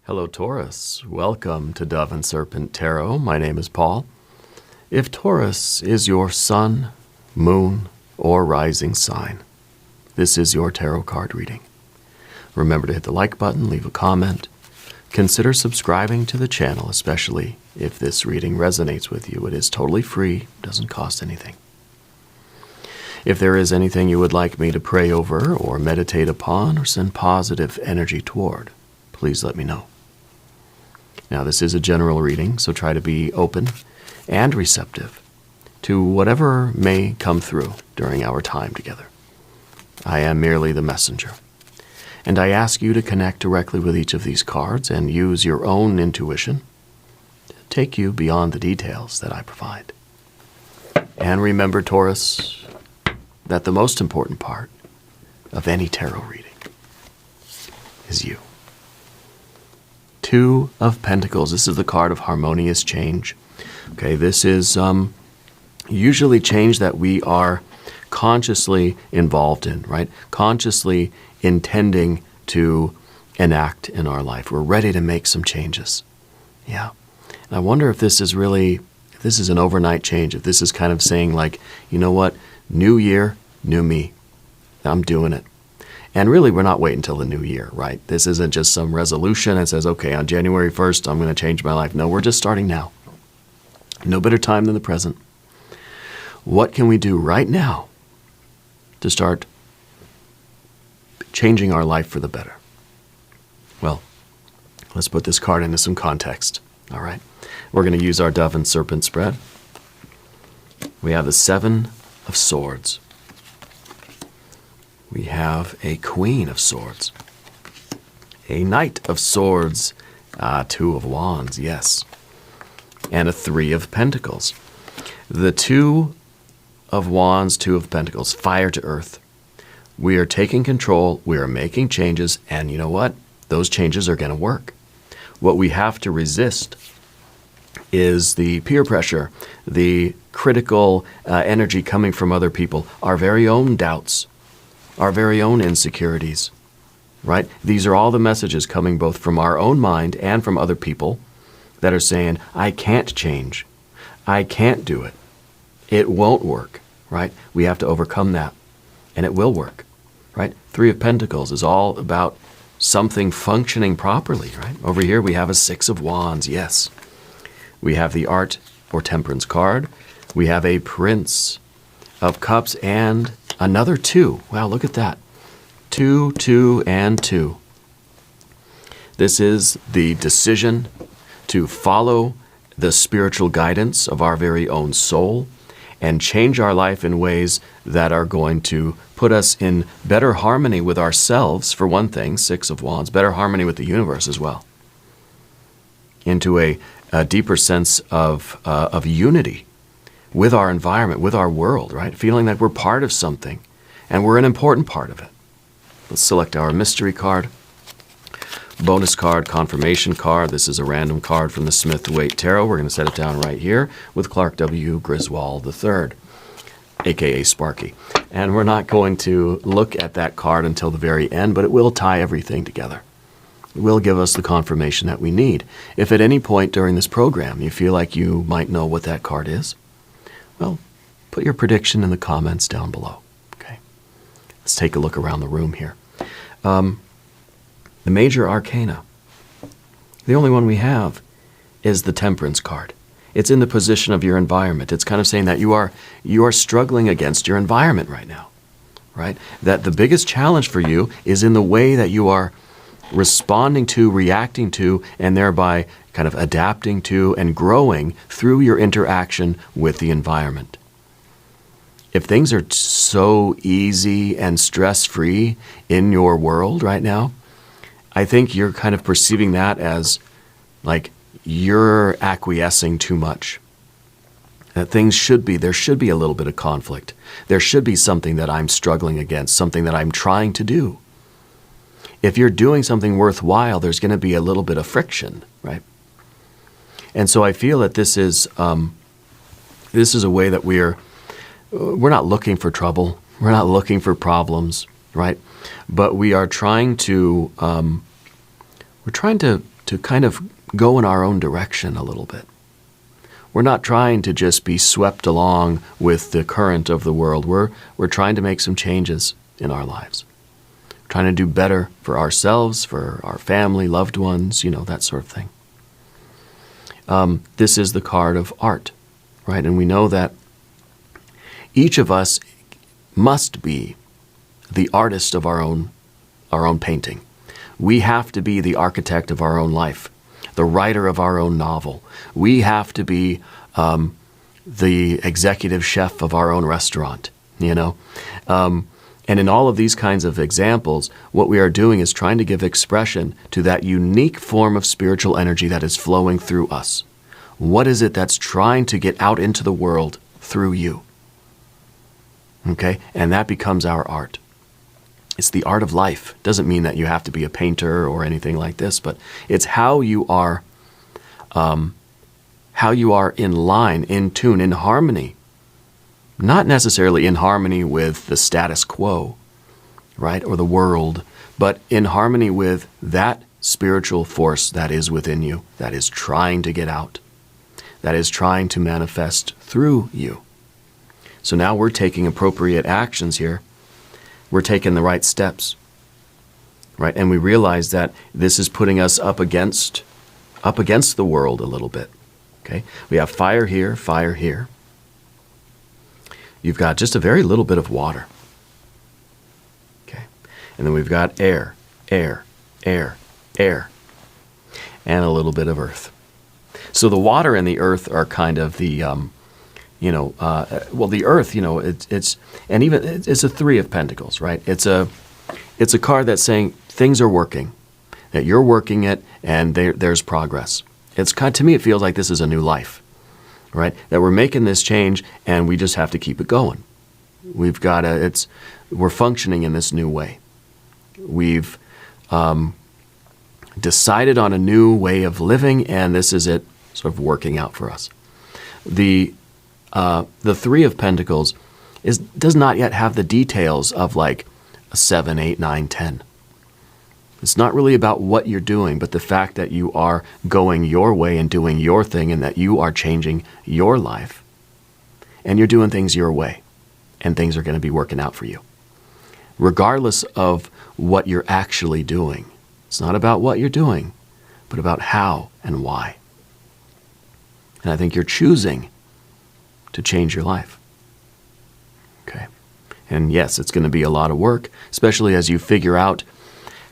Hello, Taurus. Welcome to Dove and Serpent Tarot. My name is Paul. If Taurus is your sun, moon, or rising sign, this is your tarot card reading. Remember to hit the like button, leave a comment. Consider subscribing to the channel, especially if this reading resonates with you. It is totally free, doesn't cost anything. If there is anything you would like me to pray over or meditate upon or send positive energy toward, please let me know. Now, this is a general reading, so try to be open and receptive to whatever may come through during our time together. I am merely the messenger, and I ask you to connect directly with each of these cards and use your own intuition to take you beyond the details that I provide. And remember, Taurus, that the most important part of any tarot reading is you. Two of Pentacles. This is the card of harmonious change. Okay, this is usually change that we are consciously involved in, right? Consciously intending to enact in our life. We're ready to make some changes. Yeah. And I wonder if this is really, if this is an overnight change, if this is kind of saying like, you know what, new year, new me. I'm doing it. And really, we're not waiting until the new year, right? This isn't just some resolution that says, okay, on January 1st, I'm going to change my life. No, we're just starting now. No better time than the present. What can we do right now to start changing our life for the better? Well, let's put this card into some context, all right? We're going to use our Dove and Serpent spread. We have the Seven of Swords. We have a Queen of Swords, a Knight of Swords, Two of Wands, yes, and a Three of Pentacles. The Two of Wands, Two of Pentacles, fire to earth. We are taking control, we are making changes, and you know what? Those changes are going to work. What we have to resist is the peer pressure, the critical energy coming from other people, our very own doubts, our very own insecurities, right? These are all the messages coming both from our own mind and from other people that are saying, I can't change. I can't do it. It won't work, right? We have to overcome that, and it will work, right? Three of Pentacles is all about something functioning properly, right? Over here we have a Six of Wands, yes. We have the Art or Temperance card. We have a Prince of Cups and another two. Wow, look at that. Two, two, and two. This is the decision to follow the spiritual guidance of our very own soul and change our life in ways that are going to put us in better harmony with ourselves, for one thing, Six of Wands, better harmony with the universe as well, into a deeper sense of unity with our environment, with our world, right? Feeling that we're part of something and we're an important part of it. Let's select our mystery card, bonus card, confirmation card. This is a random card from the Smith-Waite Tarot. We're going to set it down right here with Clark W. Griswold III, aka Sparky. And we're not going to look at that card until the very end, but it will tie everything together. It will give us the confirmation that we need. If at any point during this program you feel like you might know what that card is, well, put your prediction in the comments down below. Okay, let's take a look around the room here. The major arcana, the only one we have is the Temperance card. It's in the position of your environment. It's kind of saying that you are struggling against your environment right now, right? That the biggest challenge for you is in the way that you are responding to, reacting to, and thereby kind of adapting to and growing through your interaction with the environment. If things are so easy and stress-free in your world right now, I think you're kind of perceiving that as like you're acquiescing too much. That things should be, there should be a little bit of conflict. There should be something that I'm struggling against, something that I'm trying to do. If you're doing something worthwhile, there's going to be a little bit of friction, right? And so I feel that this is a way that we're not looking for trouble. We're not looking for problems, right? But we are trying to to kind of go in our own direction a little bit. We're not trying to just be swept along with the current of the world. We're trying to make some changes in our lives. We're trying to do better for ourselves, for our family, loved ones, that sort of thing. This is the card of art, right? And we know that each of us must be the artist of our own painting. We have to be the architect of our own life, the writer of our own novel. We have to be the executive chef of our own restaurant, And in all of these kinds of examples, what we are doing is trying to give expression to that unique form of spiritual energy that is flowing through us. What is it that's trying to get out into the world through you? Okay? And that becomes our art. It's the art of life. Doesn't mean that you have to be a painter or anything like this, but it's how you are in line, in tune, in harmony. Not necessarily in harmony with the status quo, right, or the world, but in harmony with that spiritual force that is within you, that is trying to get out, that is trying to manifest through you. So now we're taking appropriate actions here. We're taking the right steps, right? And we realize that this is putting us up against the world a little bit, okay? We have fire here, fire here. You've got just a very little bit of water, okay? And then we've got air, air, air, air, and a little bit of earth. So the water and the earth are kind of the the earth, it's a three of pentacles, right? It's a card that's saying things are working, that you're working it, and there's progress. To me, it feels like this is a new life, right? That we're making this change, and we just have to keep it going. We're functioning in this new way. We've decided on a new way of living, and this is it sort of working out for us. The Three of Pentacles does not yet have the details of like a 7, 8, 9, 10. It's not really about what you're doing, but the fact that you are going your way and doing your thing, and that you are changing your life, and you're doing things your way, and things are going to be working out for you, regardless of what you're actually doing. It's not about what you're doing, but about how and why. And I think you're choosing to change your life. Okay. And yes, it's going to be a lot of work, especially as you figure out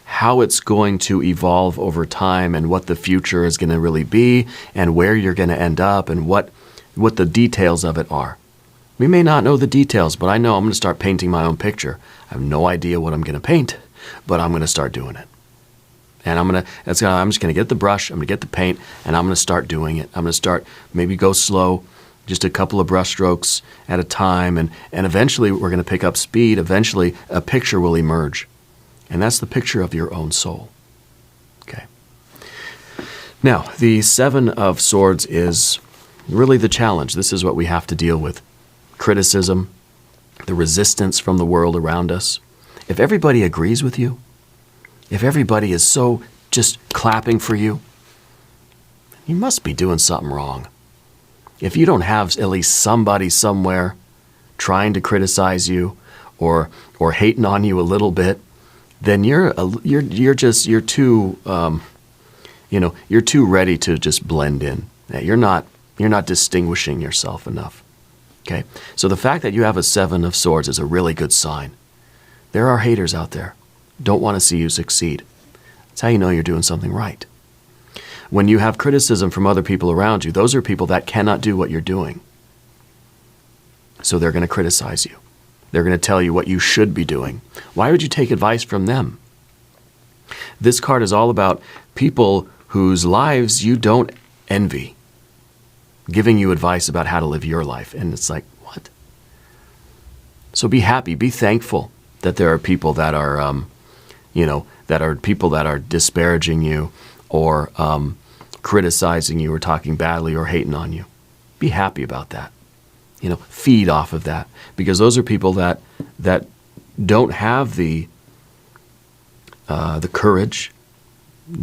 how it's going to evolve over time, and what the future is going to really be, and where you're going to end up, and what the details of it are. We may not know the details, but I know I'm going to start painting my own picture. I have no idea what I'm going to paint, but I'm going to start doing it. And I'm just going to get the brush, I'm going to get the paint, and I'm going to start doing it. I'm going to start, maybe go slow, just a couple of brush strokes at a time, and eventually we're going to pick up speed. Eventually a picture will emerge. And that's the picture of your own soul. Okay. Now, the Seven of Swords is really the challenge. This is what we have to deal with. Criticism, the resistance from the world around us. If everybody agrees with you, if everybody is so just clapping for you, you must be doing something wrong. If you don't have at least somebody somewhere trying to criticize you or hating on you a little bit, then you're too ready to just blend in. You're not distinguishing yourself enough. Okay? So the fact that you have a Seven of Swords is a really good sign. There are haters out there. Don't want to see you succeed. That's how you know you're doing something right. When you have criticism from other people around you, those are people that cannot do what you're doing. So they're going to criticize you. They're going to tell you what you should be doing. Why would you take advice from them? This card is all about people whose lives you don't envy, giving you advice about how to live your life. And it's like, what? So be happy, be thankful that there are people that are, people that are disparaging you, or criticizing you, or talking badly, or hating on you. Be happy about that. Feed off of that, because those are people that don't have the courage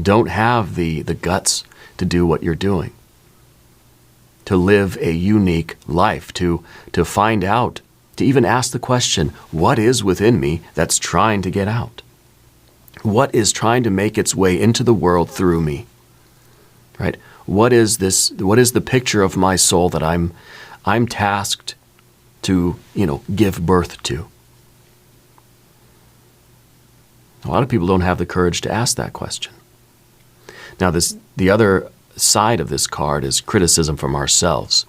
don't have the guts to do what you're doing, to live a unique life, to find out, to even ask the question, what is within me that's trying to get out? What is trying to make its way into the world through me? Right? What is the picture of my soul that I'm tasked to, give birth to? A lot of people don't have the courage to ask that question. Now, the other side of this card is criticism from ourselves.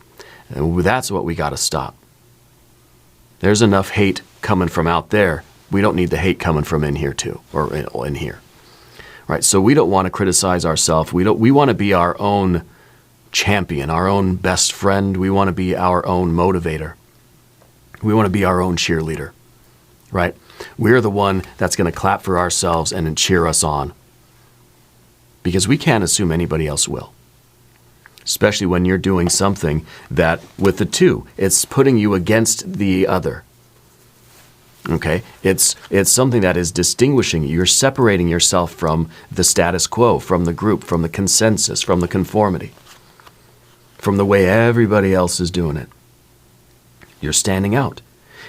And that's what we got to stop. There's enough hate coming from out there. We don't need the hate coming from in here too, or in here. Right? So we don't want to criticize ourselves. We want to be our own champion, our own best friend. We want to be our own motivator. We want to be our own cheerleader. Right? We're the one that's going to clap for ourselves and then cheer us on. Because we can't assume anybody else will. Especially when you're doing something that, with the two, it's putting you against the other. Okay? It's something that is distinguishing you. You're separating yourself from the status quo, from the group, from the consensus, from the conformity, from the way everybody else is doing it. You're standing out.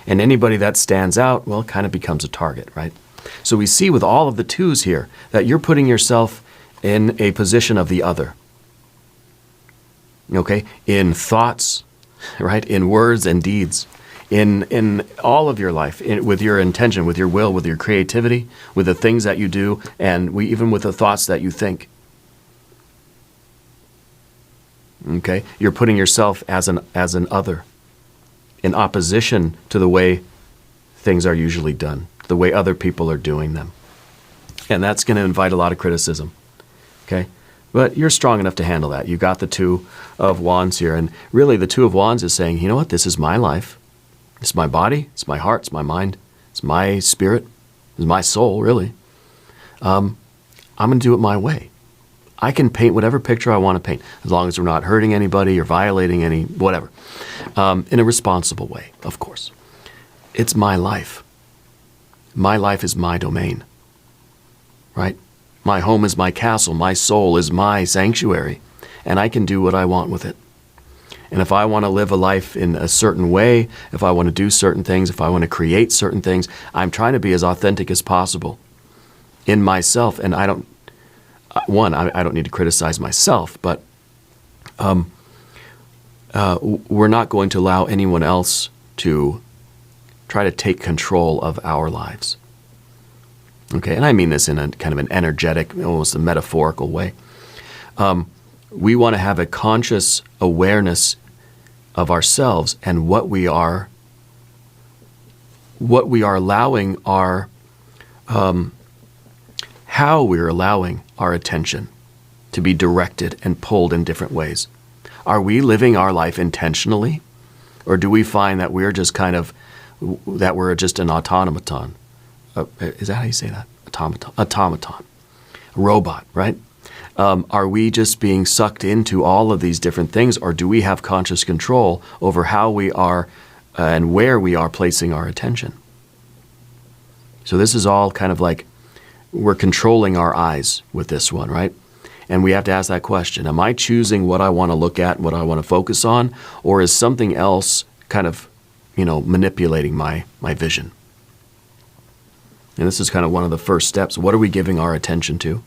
And anybody that stands out, well, kind of becomes a target, right? So we see with all of the twos here that you're putting yourself in a position of the other. Okay? In thoughts, right? In words and deeds. In all of your life, with your intention, with your will, with your creativity, with the things that you do, and even with the thoughts that you think. Okay? You're putting yourself as an other, in opposition to the way things are usually done, the way other people are doing them. And that's going to invite a lot of criticism. Okay? But you're strong enough to handle that. You got the Two of Wands here. And really, the Two of Wands is saying, you know what? This is my life. It's my body. It's my heart. It's my mind. It's my spirit. It's my soul, really. I'm going to do it my way. I can paint whatever picture I want to paint, as long as we're not hurting anybody or violating any, whatever. In a responsible way, of course. It's my life. My life is my domain. Right? My home is my castle. My soul is my sanctuary. And I can do what I want with it. And if I want to live a life in a certain way, if I want to do certain things, if I want to create certain things, I'm trying to be as authentic as possible in myself. And I don't need to criticize myself, but we're not going to allow anyone else to try to take control of our lives. Okay, and I mean this in a kind of an energetic, almost a metaphorical way. We want to have a conscious awareness of ourselves and what we are allowing our, how we're allowing our attention to be directed and pulled in different ways. Are we living our life intentionally? Or do we find that we're just an automaton? Is that how you say that? Automaton. Robot, right? Are we just being sucked into all of these different things, or do we have conscious control over how we are and where we are placing our attention? So this is all kind of like we're controlling our eyes with this one, right? And we have to ask that question. Am I choosing what I want to look at, what I want to focus on, or is something else kind of, manipulating my vision? And this is kind of one of the first steps. What are we giving our attention to?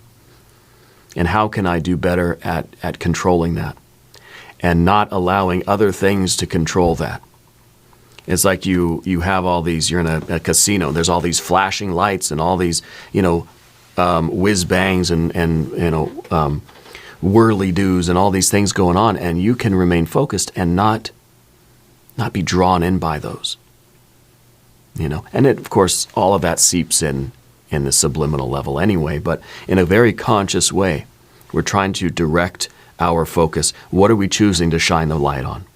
And how can I do better at controlling that and not allowing other things to control that? It's like you have all these, you're in a casino, there's all these flashing lights and all these, whiz bangs and whirly-doos and all these things going on, and you can remain focused and not be drawn in by those. And of course, all of that seeps in the subliminal level anyway, but in a very conscious way, we're trying to direct our focus. What are we choosing to shine the light on?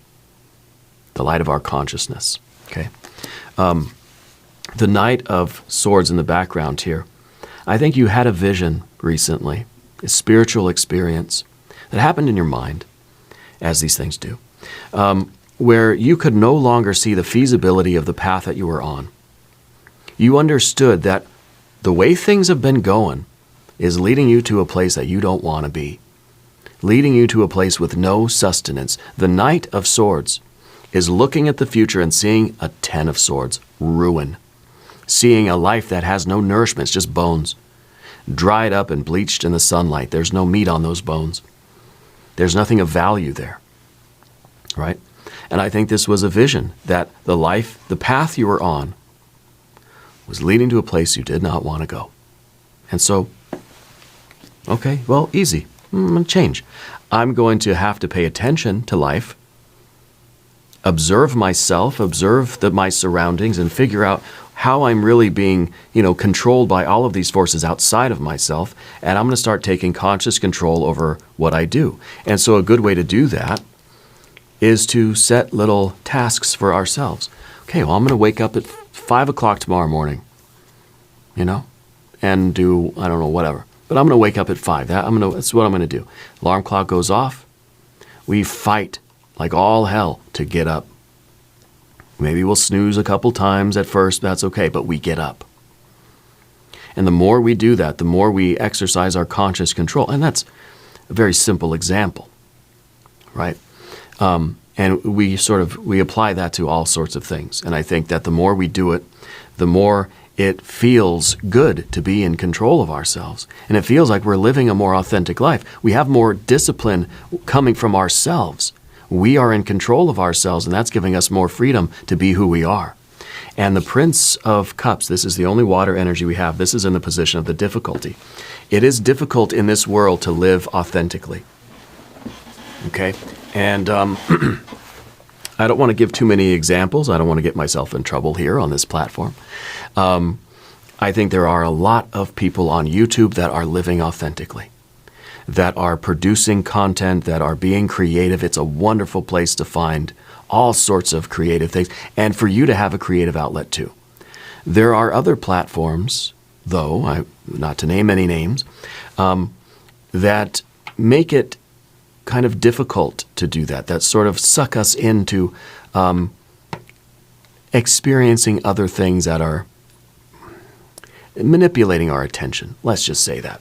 The light of our consciousness, okay? The Knight of Swords in the background here. I think you had a vision recently, a spiritual experience that happened in your mind, as these things do, where you could no longer see the feasibility of the path that you were on. You understood that the way things have been going, is leading you to a place that you don't want to be, leading you to a place with no sustenance. The Knight of Swords is looking at the future and seeing a Ten of Swords, ruin, seeing a life that has no nourishment, it's just bones, dried up and bleached in the sunlight. There's no meat on those bones. There's nothing of value there, right? And I think this was a vision that the path you were on was leading to a place you did not want to go. And so, okay, well, easy. Change. I'm going to have to pay attention to life, observe myself, observe my surroundings, and figure out how I'm really being, controlled by all of these forces outside of myself. And I'm going to start taking conscious control over what I do. And so a good way to do that is to set little tasks for ourselves. Okay, well, I'm going to wake up at 5 o'clock tomorrow morning, and do, I don't know, whatever. But I'm going to wake up at 5. That's what I'm going to do. Alarm clock goes off. We fight like all hell to get up. Maybe we'll snooze a couple times at first. That's okay, but we get up. And the more we do that, the more we exercise our conscious control. And that's a very simple example, right? And we apply that to all sorts of things. And I think that the more we do it, the more it feels good to be in control of ourselves. And it feels like we're living a more authentic life. We have more discipline coming from ourselves. We are in control of ourselves, and that's giving us more freedom to be who we are. And the Prince of Cups, this is the only water energy we have. This is in the position of the difficulty. It is difficult in this world to live authentically. Okay? And I don't want to give too many examples. I don't want to get myself in trouble here on this platform. I think there are a lot of people on YouTube that are living authentically, that are producing content, that are being creative. It's a wonderful place to find all sorts of creative things, and for you to have a creative outlet too. There are other platforms, though, not to name any names, that make it kind of difficult to do that sort of suck us into experiencing other things that are manipulating our attention. Let's just say that.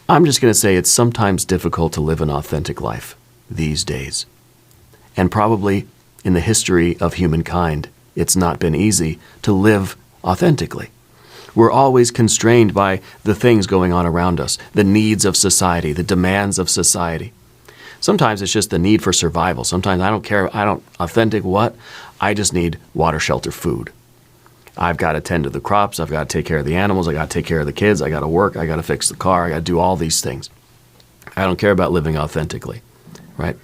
I'm just going to say it's sometimes difficult to live an authentic life these days. And probably in the history of humankind, it's not been easy to live authentically. We're always constrained by the things going on around us, the needs of society, the demands of society. Sometimes it's just the need for survival. Sometimes I don't care, authentic what? I just need water, shelter, food. I've got to tend to the crops. I've got to take care of the animals. I got to take care of the kids. I got to work. I got to fix the car. I got to do all these things. I don't care about living authentically, right?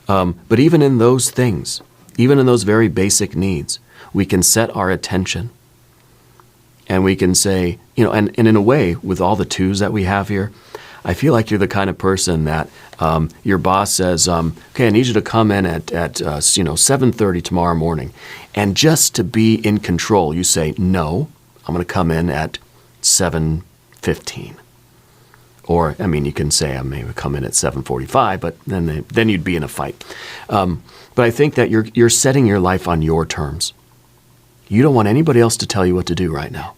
But even in those things, even in those very basic needs, we can set our attention and we can say, and in a way, with all the twos that we have here, I feel like you're the kind of person that your boss says, okay, I need you to come in at 7:30 tomorrow morning. And just to be in control, you say, no, I'm going to come in at 7:15. Or, you can say I may come in at 7:45, but then you'd be in a fight. But I think that you're setting your life on your terms. You don't want anybody else to tell you what to do right now.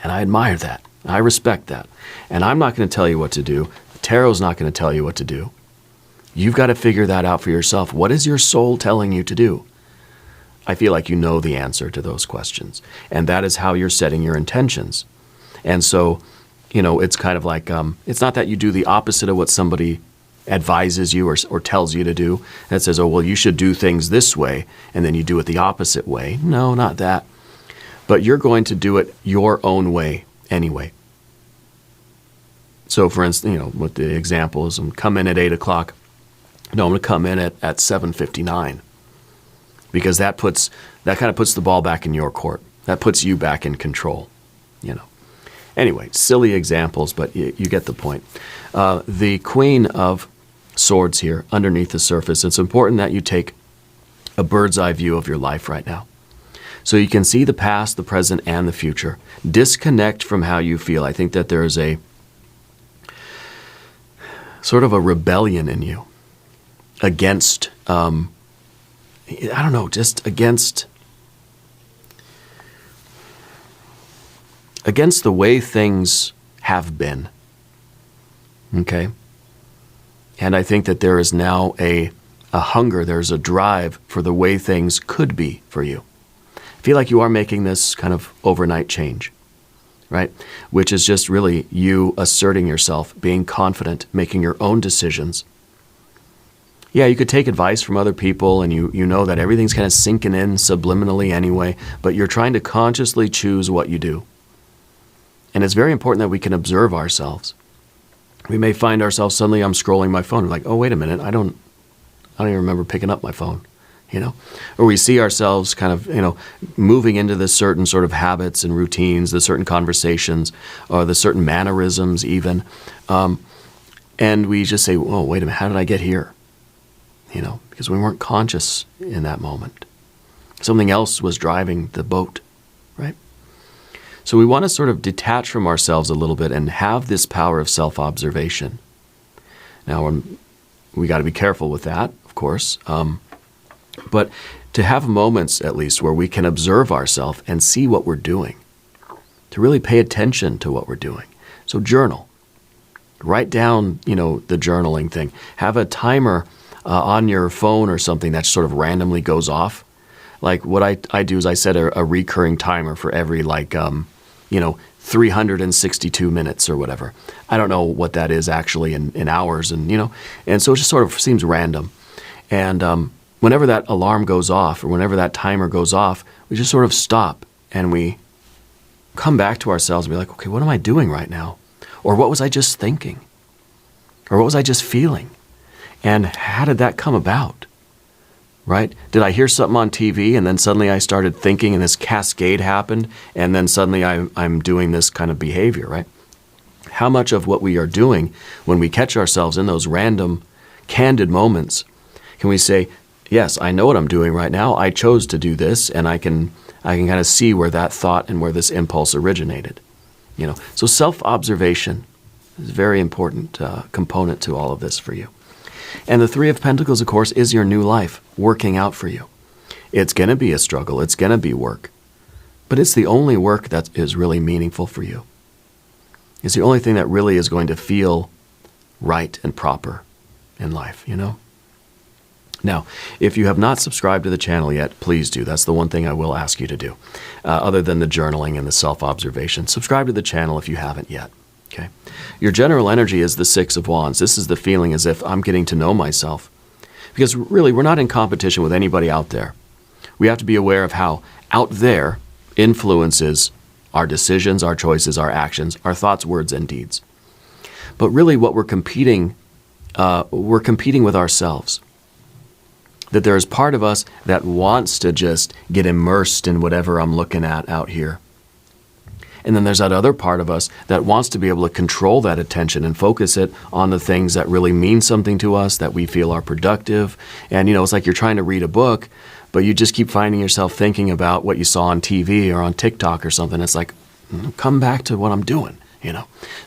And I admire that. I respect that. And I'm not going to tell you what to do. The tarot's not going to tell you what to do. You've got to figure that out for yourself. What is your soul telling you to do? I feel like you know the answer to those questions. And that is how you're setting your intentions. And so, it's kind of like, it's not that you do the opposite of what somebody advises you or tells you to do. That says, oh, well, you should do things this way, and then you do it the opposite way. No, not that. But you're going to do it your own way anyway. So, for instance, what the example is, I'm come in at 8 o'clock. No, I'm going to come in at 7:59. Because that kind of puts the ball back in your court. That puts you back in control, Anyway, silly examples, but you get the point. The Queen of Swords here, underneath the surface, it's important that you take a bird's eye view of your life right now. So you can see the past, the present, and the future. Disconnect from how you feel. I think that there is a sort of a rebellion in you against, just against the way things have been. Okay? And I think that there is now a hunger, there's a drive for the way things could be for you. I feel like you are making this kind of overnight change, right? Which is just really you asserting yourself, being confident, making your own decisions. Yeah, you could take advice from other people, and you know that everything's kind of sinking in subliminally anyway, but you're trying to consciously choose what you do. And it's very important that we can observe ourselves. We may find ourselves suddenly, I'm scrolling my phone, like, oh, wait a minute, I don't even remember picking up my phone, Or we see ourselves kind of, moving into this certain sort of habits and routines, the certain conversations, or the certain mannerisms even. And we just say, oh, wait a minute, how did I get here? Because we weren't conscious in that moment. Something else was driving the boat, right? So we want to sort of detach from ourselves a little bit and have this power of self-observation. Now, we got to be careful with that, of course. But to have moments, at least, where we can observe ourselves and see what we're doing. To really pay attention to what we're doing. So journal. Write down, the journaling thing. Have a timer on your phone or something that sort of randomly goes off. Like what I do is I set a recurring timer for every 362 minutes or whatever. I don't know what that is actually in hours and so it just sort of seems random. And whenever that alarm goes off or whenever that timer goes off, we just sort of stop and we come back to ourselves and be like, okay, what am I doing right now? Or what was I just thinking? Or what was I just feeling? And how did that come about? Right? Did I hear something on TV and then suddenly I started thinking and this cascade happened and then suddenly I'm doing this kind of behavior, right? How much of what we are doing when we catch ourselves in those random, candid moments, can we say, yes, I know what I'm doing right now. I chose to do this and I can kind of see where that thought and where this impulse originated. So self-observation is a very important component to all of this for you. And the Three of Pentacles, of course, is your new life working out for you. It's going to be a struggle. It's going to be work. But it's the only work that is really meaningful for you. It's the only thing that really is going to feel right and proper in life, Now, if you have not subscribed to the channel yet, please do. That's the one thing I will ask you to do. Other than the journaling and the self-observation, subscribe to the channel if you haven't yet. Okay. Your general energy is the Six of Wands. This is the feeling as if I'm getting to know myself. Because really, we're not in competition with anybody out there. We have to be aware of how out there influences our decisions, our choices, our actions, our thoughts, words, and deeds. But really what we're competing with ourselves. That there is part of us that wants to just get immersed in whatever I'm looking at out here. And then there's that other part of us that wants to be able to control that attention and focus it on the things that really mean something to us, that we feel are productive. And, it's like you're trying to read a book, but you just keep finding yourself thinking about what you saw on TV or on TikTok or something. It's like, come back to what I'm doing,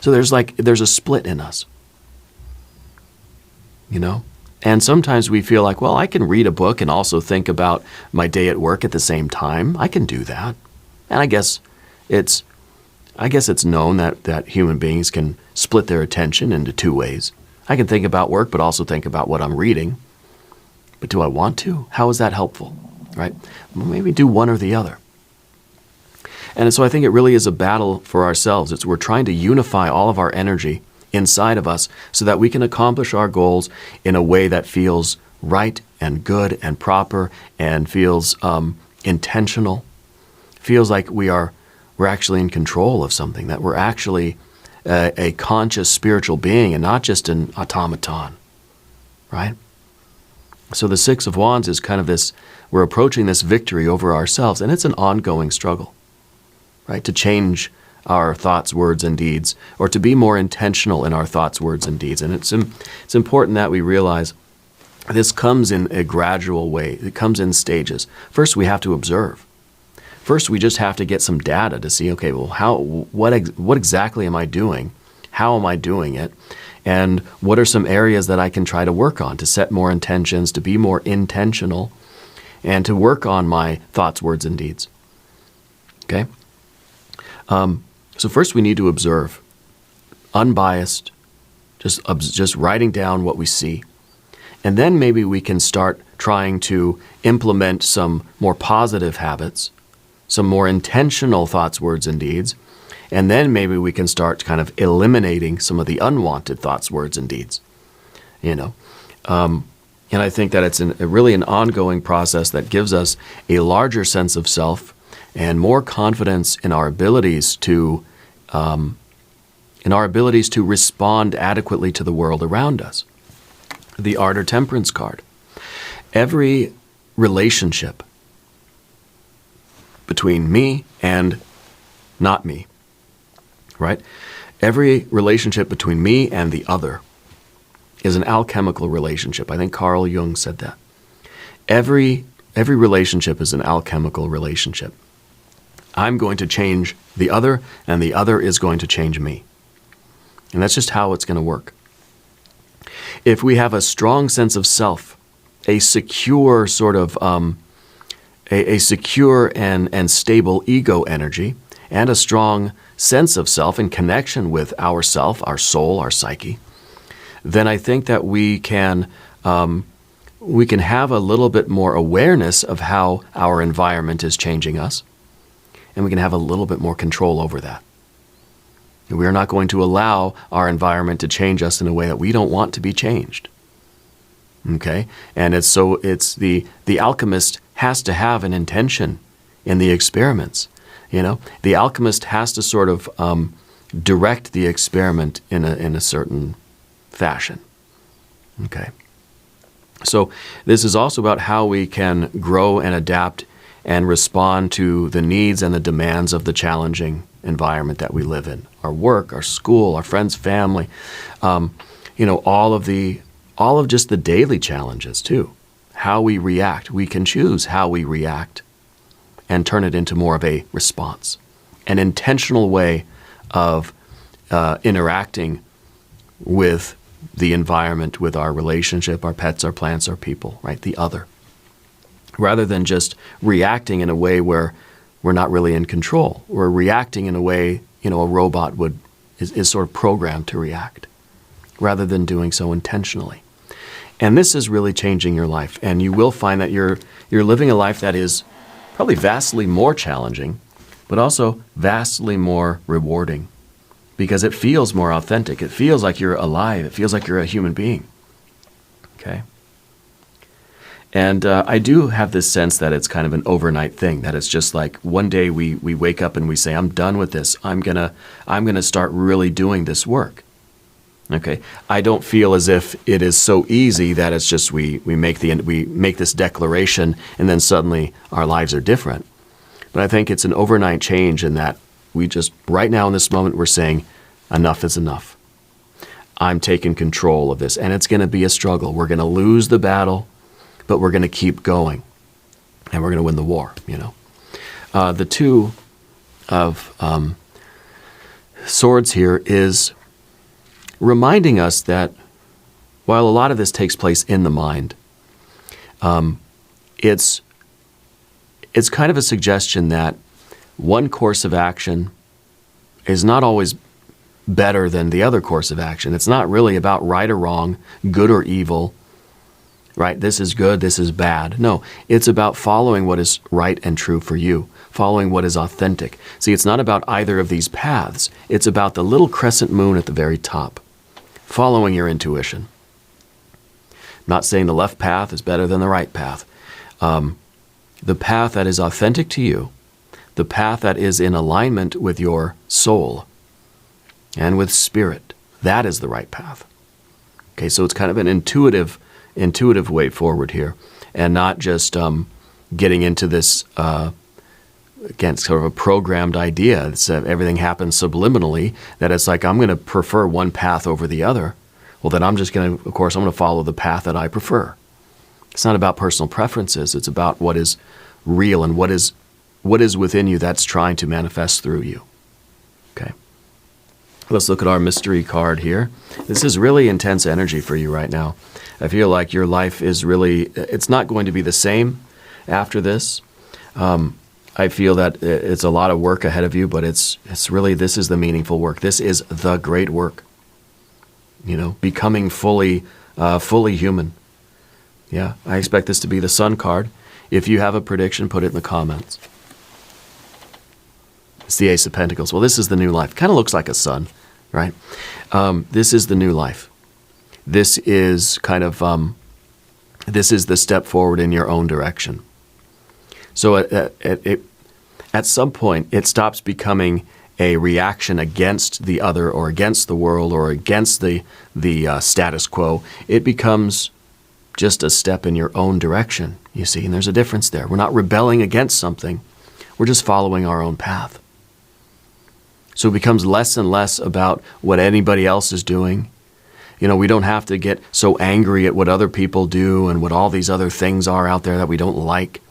So there's a split in us, And sometimes we feel like, well, I can read a book and also think about my day at work at the same time. I can do that. And I guess it's known that human beings can split their attention into two ways. I can think about work, but also think about what I'm reading. But do I want to? How is that helpful? Right? Well, maybe do one or the other. And so I think it really is a battle for ourselves. We're trying to unify all of our energy inside of us so that we can accomplish our goals in a way that feels right and good and proper and feels intentional. Feels like we're actually in control of something, that we're actually a conscious spiritual being and not just an automaton, right? So the Six of Wands is kind of this, we're approaching this victory over ourselves, and it's an ongoing struggle, right? To change our thoughts, words, and deeds, or to be more intentional in our thoughts, words, and deeds. And it's important that we realize this comes in a gradual way. It comes in stages. First, we have to observe. First, we just have to get some data to see, okay, well, what exactly am I doing? How am I doing it? And what are some areas that I can try to work on to set more intentions, to be more intentional, and to work on my thoughts, words, and deeds? Okay? So first we need to observe. unbiased, just writing down what we see. And then maybe we can start trying to implement some more positive habits, some more intentional thoughts, words, and deeds. And then maybe we can start kind of eliminating some of the unwanted thoughts, words, and deeds. And I think that it's really an ongoing process that gives us a larger sense of self and more confidence in our abilities to respond adequately to the world around us. The Art or Temperance card. Every relationship between me and not me, right? Every relationship between me and the other is an alchemical relationship. I think Carl Jung said that. Every relationship is an alchemical relationship. I'm going to change the other, and the other is going to change me. And that's just how it's going to work. If we have a strong sense of self, a secure sort of, a secure and stable ego energy, and a strong sense of self in connection with ourself, our soul, our psyche, then I think that we can have a little bit more awareness of how our environment is changing us, and we can have a little bit more control over that. We are not going to allow our environment to change us in a way that we don't want to be changed. Okay? And it's the alchemist has to have an intention in the experiments. The alchemist has to sort of direct the experiment in a certain fashion. Okay? So this is also about how we can grow and adapt and respond to the needs and the demands of the challenging environment that we live in. Our work, our school, our friends, family, all of just the daily challenges too. How we react. We can choose how we react and turn it into more of a response. An intentional way of interacting with the environment, with our relationship, our pets, our plants, our people, right? The other. Rather than just reacting in a way where we're not really in control. We're reacting in a way, a robot is sort of programmed to react, rather than doing so intentionally. And this is really changing your life. And you will find that you're living a life that is probably vastly more challenging, but also vastly more rewarding, because it feels more authentic. It feels like you're alive. It feels like you're a human being. Okay? And I do have this sense that it's kind of an overnight thing, that it's just like one day we wake up and we say, I'm done with this. I'm gonna start really doing this work. Okay? I don't feel as if it is so easy that it's just we make this declaration and then suddenly our lives are different. But I think it's an overnight change in that we just, right now in this moment, we're saying, enough is enough. I'm taking control of this. And it's going to be a struggle. We're going to lose the battle, but we're going to keep going. And we're going to win the war, The Two of Swords here is reminding us that while a lot of this takes place in the mind, it's kind of a suggestion that one course of action is not always better than the other course of action. It's not really about right or wrong, good or evil, right? This is good, this is bad. No, it's about following what is right and true for you, following what is authentic. See, it's not about either of these paths. It's about the little crescent moon at the very top, following your intuition. I'm not saying the left path is better than the right path. The path that is authentic to you, the path that is in alignment with your soul and with spirit, that is the right path. Okay, so it's kind of an intuitive way forward here, and not just getting into this, again, sort of a programmed idea. It's, everything happens subliminally, that it's like, I'm going to prefer one path over the other. Well, then I'm going to follow the path that I prefer. It's not about personal preferences. It's about what is real and what is within you that's trying to manifest through you. Okay. Let's look at our mystery card here. This is really intense energy for you right now. I feel like your life is really, it's not going to be the same after this. I feel that it's a lot of work ahead of you, but it's really, this is the meaningful work. This is the great work. You know, becoming fully human. Yeah, I expect this to be the Sun card. If you have a prediction, put it in the comments. It's the Ace of Pentacles. Well, this is the new life. Kind of looks like a sun, right? This is the new life. This is kind of, this is the step forward in your own direction. So at some point, it stops becoming a reaction against the other or against the world or against the status quo. It becomes just a step in your own direction, you see, and there's a difference there. We're not rebelling against something. We're just following our own path. So it becomes less and less about what anybody else is doing. You know, we don't have to get so angry at what other people do and what all these other things are out there that we don't like,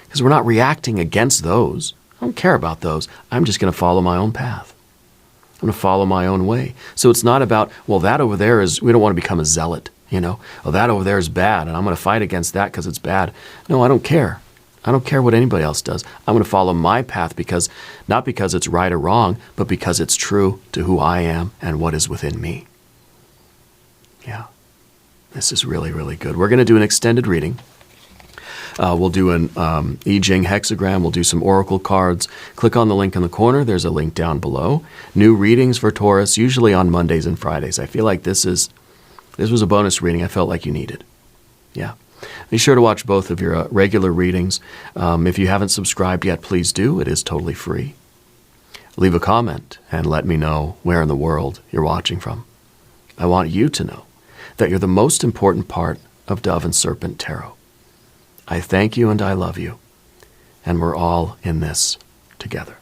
because we're not reacting against those. I don't care about those. I'm just going to follow my own path. I'm going to follow my own way. So it's not about, well, that over there is, we don't want to become a zealot, you know. Oh, that over there is bad, and I'm going to fight against that because it's bad. No, I don't care. I don't care what anybody else does. I'm going to follow my path because, not because it's right or wrong, but because it's true to who I am and what is within me. Yeah, this is really, really good. We're going to do an extended reading. We'll do an I Ching hexagram. We'll do some oracle cards. Click on the link in the corner. There's a link down below. New readings for Taurus, usually on Mondays and Fridays. I feel like this was a bonus reading I felt like you needed. Yeah. Be sure to watch both of your regular readings. If you haven't subscribed yet, please do. It is totally free. Leave a comment and let me know where in the world you're watching from. I want you to know that you're the most important part of Dove and Serpent Tarot. I thank you and I love you, and we're all in this together.